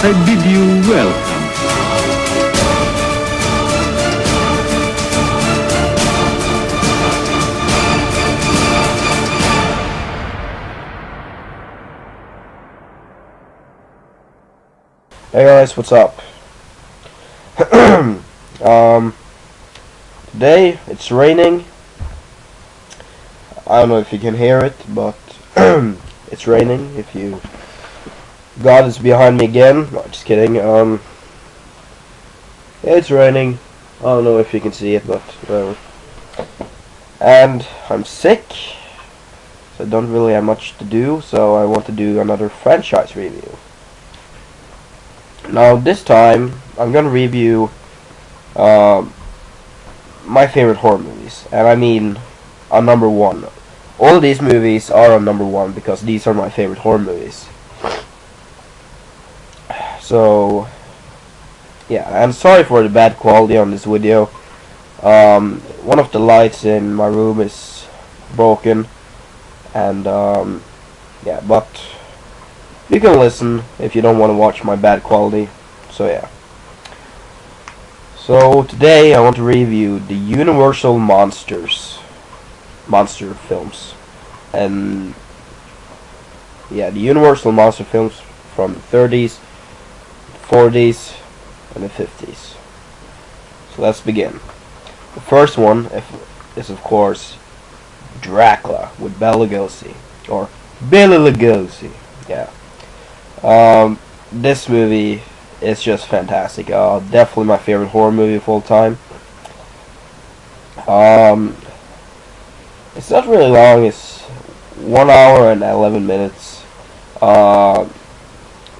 I bid you welcome. Hey guys, what's up? Today it's raining. I don't know if you can hear it, but it's raining. God is behind me again. No, just kidding. Yeah, it's raining. I don't know if you can see it, but whatever. And I'm sick, so I don't really have much to do. So I want to do another franchise review. Now this time I'm gonna review my favorite horror movies, and I mean on number one. All of these movies are on number one because these are my favorite horror movies. So yeah, I'm sorry for the bad quality on this video. One of the lights in my room is broken, and yeah, but you can listen if you don't want to watch my bad quality. So yeah. So today I want to review the Universal monster films. And yeah, the Universal monster films from the 30s, 40s, and the 50s. So let's begin. The first one is of course Dracula with Bela Lugosi, or Bela Lugosi. Yeah. This movie is just fantastic. Definitely my favorite horror movie of all time. It's not really long. It's 1 hour and 11 minutes. Bela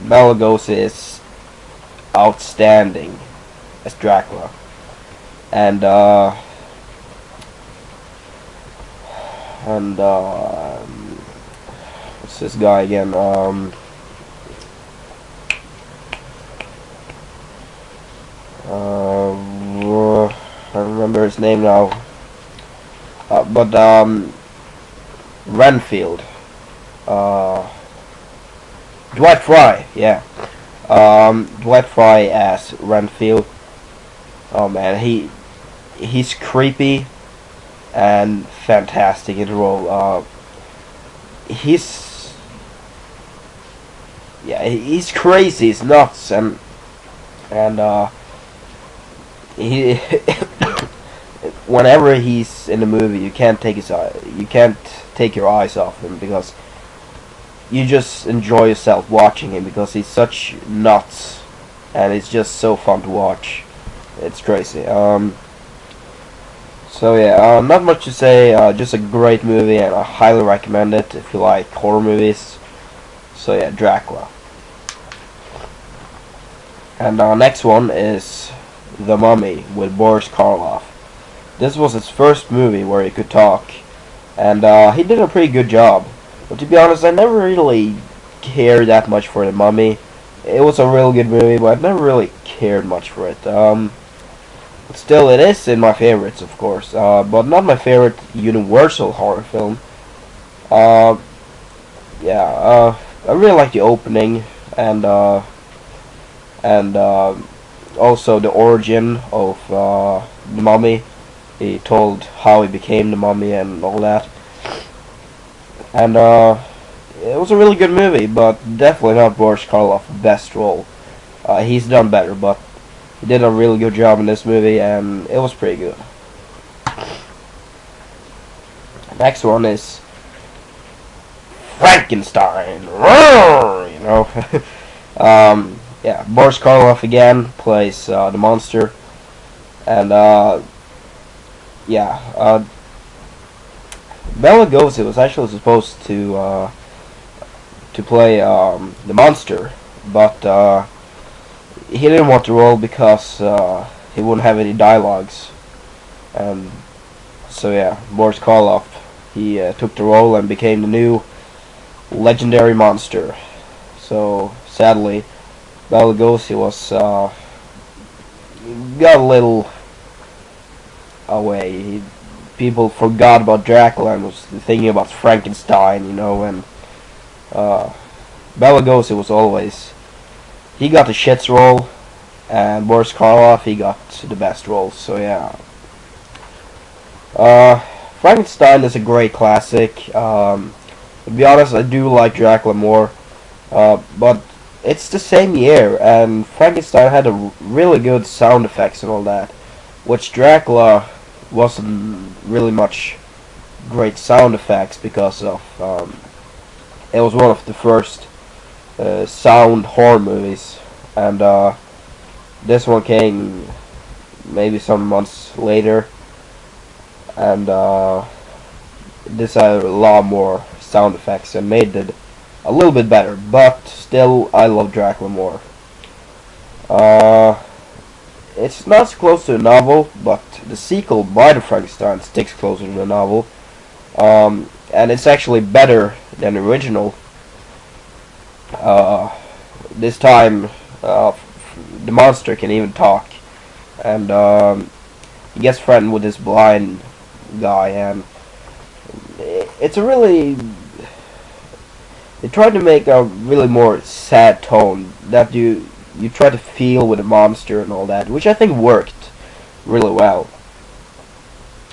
Lugosi is outstanding as Dracula, and what's this guy again? I don't remember his name now. But Renfield. Dwight Fry, yeah. Dwight Fry as Renfield. Oh man, he's creepy and fantastic in the role. He's crazy, he's nuts, and he whenever he's in the movie, you can't take your eyes off him, because you just enjoy yourself watching him, because he's such nuts, and it's just so fun to watch. It's crazy. So yeah, not much to say. Just a great movie, and I highly recommend it if you like horror movies. So yeah, Dracula. And next one is The Mummy with Boris Karloff. This was his first movie where he could talk, and he did a pretty good job. But to be honest, I never really cared that much for The Mummy. It was a real good movie, but I never really cared much for it. But still, it is in my favorites, of course, but not my favorite Universal horror film. Yeah, I really like the opening, and also the origin of the Mummy. He told how he became the Mummy and all that. And it was a really good movie, but definitely not Boris Karloff's best role. He's done better, but he did a really good job in this movie, and it was pretty good. Next one is Frankenstein. You know. Yeah, Boris Karloff again plays the monster, and yeah, Bela Lugosi was actually supposed to play the monster, but he didn't want the role because he wouldn't have any dialogues, and so yeah, Boris Karloff, he took the role and became the new legendary monster. So sadly, Bela Lugosi was got a little away. People forgot about Dracula and was thinking about Frankenstein, you know, and Bela Lugosi was always he got the shits role, and Boris Karloff, he got the best role. So yeah. Frankenstein is a great classic. To be honest, I do like Dracula more, but it's the same year, and Frankenstein had a really good sound effects and all that, which Dracula wasn't really much great sound effects because of it was one of the first sound horror movies, and this one came maybe some months later, and this had a lot more sound effects and made it a little bit better, but still I love Dracula more. It's not as close to the novel, but the sequel, Bride of Frankenstein, sticks closer to the novel, and it's actually better than the original. This time, the monster can even talk, and he gets threatened with this blind guy, and it's a really... They tried to make a really more sad tone that you try to feel with the monster and all that, which I think worked really well.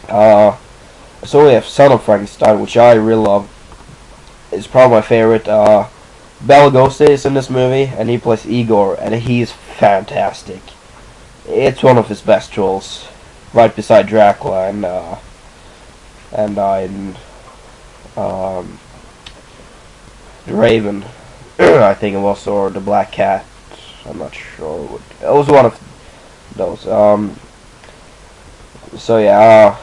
So we have Son of Frankenstein, which I really love. It's probably my favorite. Bela Lugosi is in this movie, and he plays Igor, and he's fantastic. It's one of his best roles, right beside Dracula and the Raven, I think it was, or the Black Cat. I'm not sure. It was one of those. So yeah,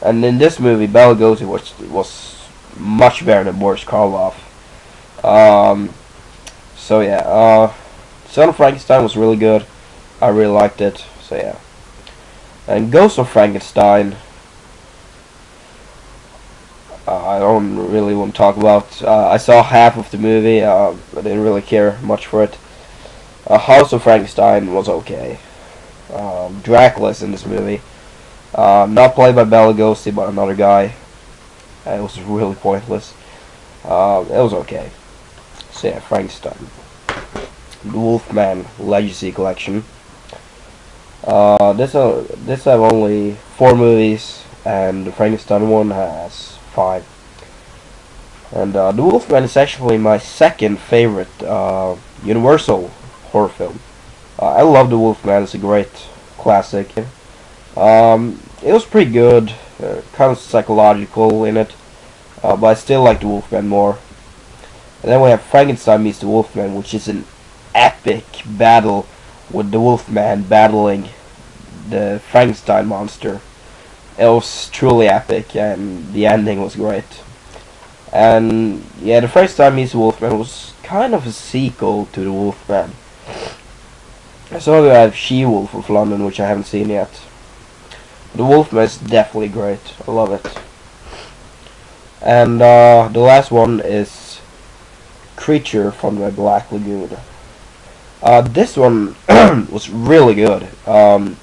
and in this movie, Bela Lugosi was much better than Boris Karloff. So yeah, Son of Frankenstein was really good. I really liked it. So yeah, and Ghost of Frankenstein, I don't really want to talk about. I saw half of the movie. I didn't really care much for it. House of Frankenstein was okay. Dracula's in this movie. Not played by Bela Lugosi, but another guy. It was really pointless. It was okay. So yeah, Frankenstein. The Wolfman Legacy Collection. This have only 4 movies, and the Frankenstein one has 5. And The Wolfman is actually my second favorite Universal horror film. I love The Wolfman. It's a great classic. It was pretty good, kind of psychological in it, but I still like The Wolfman more. And then we have Frankenstein meets The Wolfman, which is an epic battle with the Wolfman battling the Frankenstein monster. It was truly epic, and the ending was great. And yeah, the Frankenstein meets the Wolfman was kind of a sequel to the Wolfman. So we have She-Wolf of London, which I haven't seen yet. The Wolfman is definitely great. I love it. And the last one is Creature from the Black Lagoon. This one was really good. And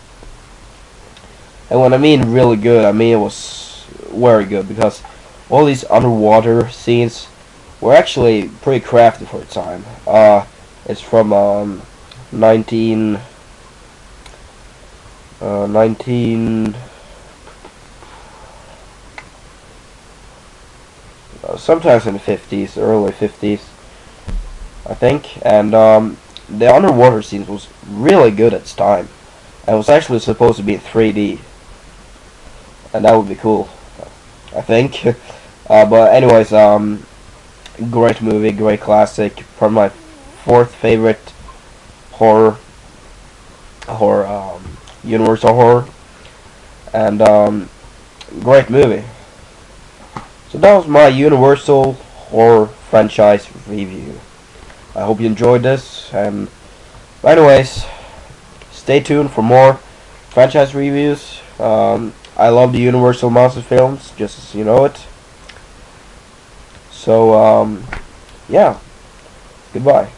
when I mean really good, I mean it was very good, because all these underwater scenes were actually pretty crafty for the time. It's from 19 sometimes in the 50s, early 50s, I think, and the underwater scenes was really good at its time. And it was actually supposed to be in 3D, and that would be cool, I think. But anyways, great movie, great classic, probably my 4th favorite horror, Universal horror, and great movie. So that was my Universal horror franchise review. I hope you enjoyed this, and anyways, stay tuned for more franchise reviews. I love the Universal monster films, just as you know it. So yeah, goodbye.